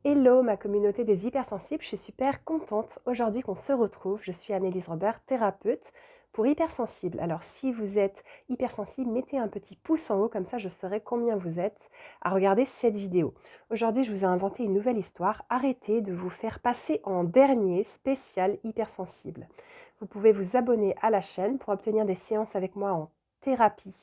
Hello ma communauté des hypersensibles, je suis super contente aujourd'hui qu'on se retrouve. Je suis Annelise Robert, thérapeute pour hypersensibles. Alors si vous êtes hypersensible, mettez un petit pouce en haut, comme ça je saurai combien vous êtes à regarder cette vidéo. Aujourd'hui je vous ai inventé une nouvelle histoire. Arrêtez de vous faire passer en dernier spécial hypersensible. Vous pouvez vous abonner à la chaîne pour obtenir des séances avec moi en thérapie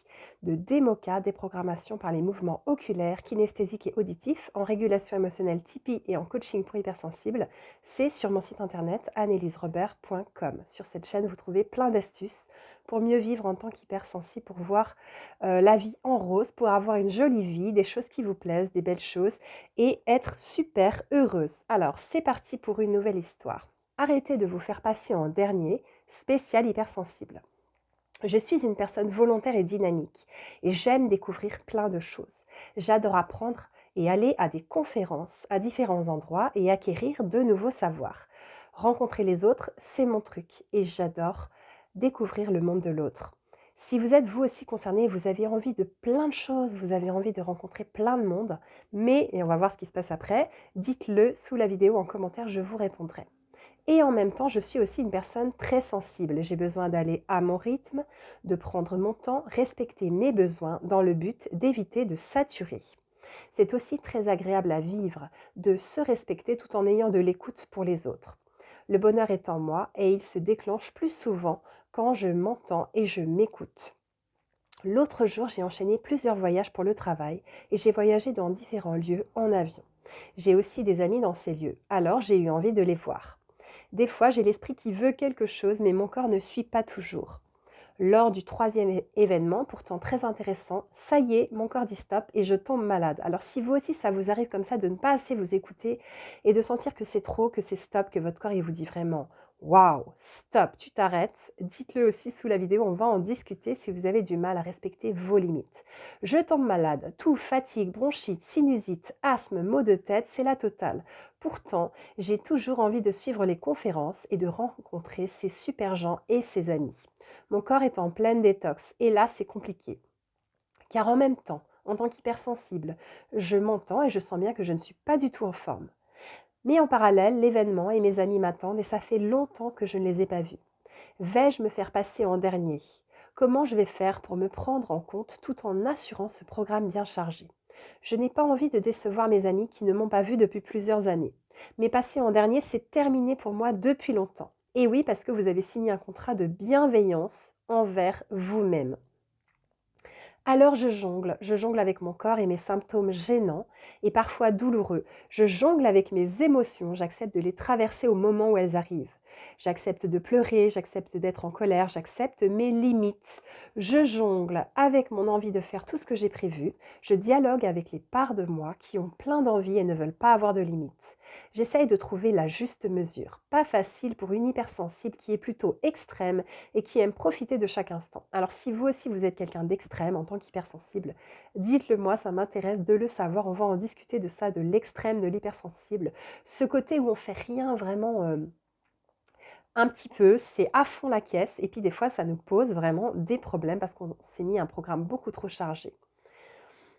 de DEMOCA, déprogrammation par les mouvements oculaires, kinesthésiques et auditifs, en régulation émotionnelle Tipeee et en coaching pour hypersensibles. C'est sur mon site internet anneliserobert.com. Sur cette chaîne, vous trouvez plein d'astuces pour mieux vivre en tant qu'hypersensible, pour voir la vie en rose, pour avoir une jolie vie, des choses qui vous plaisent, des belles choses et être super heureuse. Alors, c'est parti pour une nouvelle histoire. Arrêtez de vous faire passer en dernier, spécial hypersensible. Je suis une personne volontaire et dynamique et j'aime découvrir plein de choses. J'adore apprendre et aller à des conférences à différents endroits et acquérir de nouveaux savoirs. Rencontrer les autres, c'est mon truc et j'adore découvrir le monde de l'autre. Si vous êtes vous aussi concerné, vous avez envie de plein de choses, vous avez envie de rencontrer plein de monde, mais, et on va voir ce qui se passe après, dites-le sous la vidéo en commentaire, je vous répondrai. Et en même temps, je suis aussi une personne très sensible. J'ai besoin d'aller à mon rythme, de prendre mon temps, respecter mes besoins dans le but d'éviter de saturer. C'est aussi très agréable à vivre, de se respecter tout en ayant de l'écoute pour les autres. Le bonheur est en moi et il se déclenche plus souvent quand je m'entends et je m'écoute. L'autre jour, j'ai enchaîné plusieurs voyages pour le travail et j'ai voyagé dans différents lieux en avion. J'ai aussi des amis dans ces lieux, alors j'ai eu envie de les voir. Des fois, j'ai l'esprit qui veut quelque chose, mais mon corps ne suit pas toujours. Lors du troisième événement, pourtant très intéressant, ça y est, mon corps dit stop et je tombe malade. Alors si vous aussi ça vous arrive comme ça de ne pas assez vous écouter et de sentir que c'est trop, que c'est stop, que votre corps il vous dit vraiment waouh, stop, tu t'arrêtes, dites-le aussi sous la vidéo, on va en discuter si vous avez du mal à respecter vos limites. Je tombe malade, toux, fatigue, bronchite, sinusite, asthme, maux de tête, c'est la totale. Pourtant, j'ai toujours envie de suivre les conférences et de rencontrer ces super gens et ses amis. Mon corps est en pleine détox et là, c'est compliqué. Car en même temps, en tant qu'hypersensible, je m'entends et je sens bien que je ne suis pas du tout en forme. Mais en parallèle, l'événement et mes amis m'attendent et ça fait longtemps que je ne les ai pas vus. Vais-je me faire passer en dernier? Comment je vais faire pour me prendre en compte tout en assurant ce programme bien chargé? Je n'ai pas envie de décevoir mes amis qui ne m'ont pas vu depuis plusieurs années. Mais passer en dernier, c'est terminé pour moi depuis longtemps. Et oui, parce que vous avez signé un contrat de bienveillance envers vous-même. Alors je jongle avec mon corps et mes symptômes gênants et parfois douloureux. Je jongle avec mes émotions, j'accepte de les traverser au moment où elles arrivent. J'accepte de pleurer, j'accepte d'être en colère, j'accepte mes limites. Je jongle avec mon envie de faire tout ce que j'ai prévu. Je dialogue avec les parts de moi qui ont plein d'envie et ne veulent pas avoir de limites. J'essaye de trouver la juste mesure. Pas facile pour une hypersensible qui est plutôt extrême et qui aime profiter de chaque instant. Alors si vous aussi vous êtes quelqu'un d'extrême en tant qu'hypersensible, dites-le moi, ça m'intéresse de le savoir. On va en discuter de ça, de l'extrême de l'hypersensible. Ce côté où on fait rien vraiment un petit peu, c'est à fond la caisse et puis des fois ça nous pose vraiment des problèmes parce qu'on s'est mis un programme beaucoup trop chargé.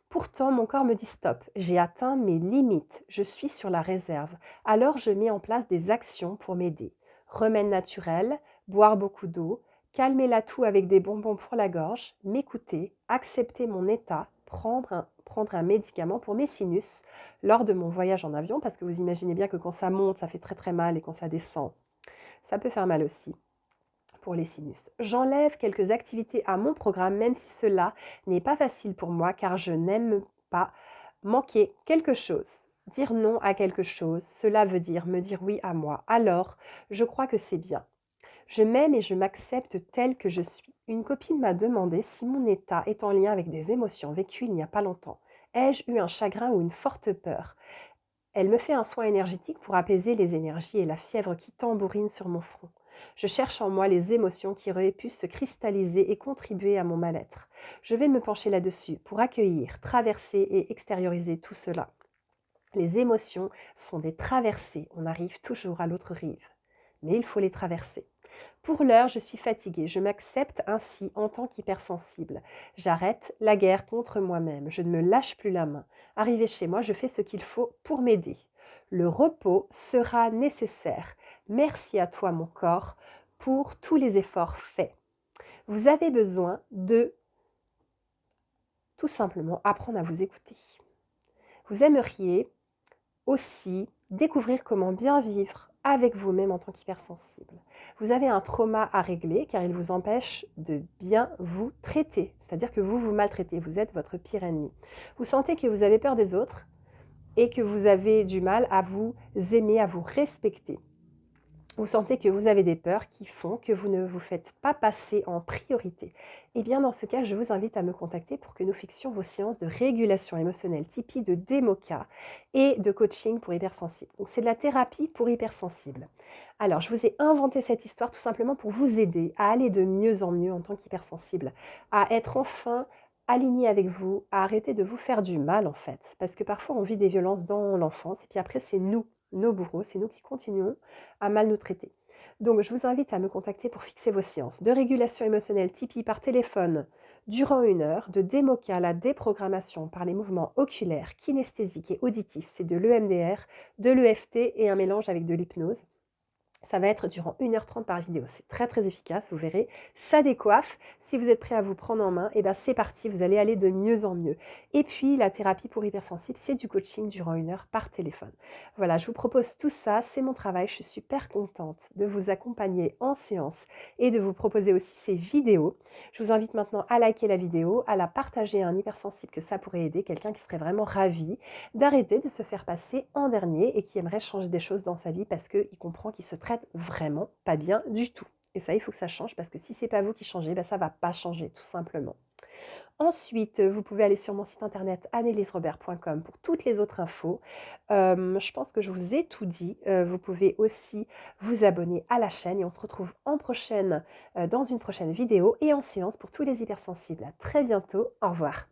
Pourtant, mon corps me dit stop, j'ai atteint mes limites, je suis sur la réserve. Alors je mets en place des actions pour m'aider. Remède naturel, boire beaucoup d'eau, calmer la toux avec des bonbons pour la gorge, m'écouter, accepter mon état, prendre un médicament pour mes sinus lors de mon voyage en avion, parce que vous imaginez bien que quand ça monte, ça fait très très mal et quand ça descend, ça peut faire mal aussi pour les sinus. J'enlève quelques activités à mon programme, même si cela n'est pas facile pour moi, car je n'aime pas manquer quelque chose. Dire non à quelque chose, cela veut dire me dire oui à moi. Alors, je crois que c'est bien. Je m'aime et je m'accepte telle que je suis. Une copine m'a demandé si mon état est en lien avec des émotions vécues il n'y a pas longtemps. Ai-je eu un chagrin ou une forte peur? Elle me fait un soin énergétique pour apaiser les énergies et la fièvre qui tambourine sur mon front. Je cherche en moi les émotions qui auraient pu se cristalliser et contribuer à mon mal-être. Je vais me pencher là-dessus pour accueillir, traverser et extérioriser tout cela. Les émotions sont des traversées, on arrive toujours à l'autre rive. Mais il faut les traverser. Pour l'heure, je suis fatiguée. Je m'accepte ainsi en tant qu'hypersensible. J'arrête la guerre contre moi-même. Je ne me lâche plus la main. Arrivé chez moi, je fais ce qu'il faut pour m'aider. Le repos sera nécessaire. Merci à toi, mon corps, pour tous les efforts faits. Vous avez besoin de tout simplement apprendre à vous écouter. Vous aimeriez aussi découvrir comment bien vivre avec vous-même en tant qu'hypersensible. Vous avez un trauma à régler car il vous empêche de bien vous traiter, c'est-à-dire que vous vous maltraitez, vous êtes votre pire ennemi. Vous sentez que vous avez peur des autres et que vous avez du mal à vous aimer, à vous respecter. Vous sentez que vous avez des peurs qui font que vous ne vous faites pas passer en priorité. Eh bien, dans ce cas, je vous invite à me contacter pour que nous fixions vos séances de régulation émotionnelle, Tipeee, de Demoka et de coaching pour hypersensibles. Donc, c'est de la thérapie pour hypersensibles. Alors, je vous ai inventé cette histoire tout simplement pour vous aider à aller de mieux en mieux en tant qu'hypersensible, à être enfin aligné avec vous, à arrêter de vous faire du mal en fait. Parce que parfois, on vit des violences dans l'enfance et puis après, c'est nous, nos bourreaux, c'est nous qui continuons à mal nous traiter. Donc, je vous invite à me contacter pour fixer vos séances de régulation émotionnelle Tipeee par téléphone durant 1 heure, de démoca à la déprogrammation par les mouvements oculaires, kinesthésiques et auditifs, c'est de l'EMDR, de l'EFT et un mélange avec de l'hypnose. Ça va être durant 1h30 par vidéo. C'est très très efficace, vous verrez. Ça décoiffe. Si vous êtes prêt à vous prendre en main, et bien c'est parti, vous allez aller de mieux en mieux. Et puis la thérapie pour hypersensible, c'est du coaching durant 1 heure par téléphone. Voilà, je vous propose tout ça, c'est mon travail. Je suis super contente de vous accompagner en séance et de vous proposer aussi ces vidéos. Je vous invite maintenant à liker la vidéo, à la partager à un hypersensible que ça pourrait aider, quelqu'un qui serait vraiment ravi d'arrêter de se faire passer en dernier et qui aimerait changer des choses dans sa vie parce qu'il comprend qu'il se traite vraiment pas bien du tout. Et ça, il faut que ça change parce que si c'est pas vous qui changez, ben ça va pas changer tout simplement. Ensuite, vous pouvez aller sur mon site internet anneliesrobert.com pour toutes les autres infos. Je pense que je vous ai tout dit. Vous pouvez aussi vous abonner à la chaîne et on se retrouve dans une prochaine vidéo et en séance pour tous les hypersensibles. À très bientôt. Au revoir.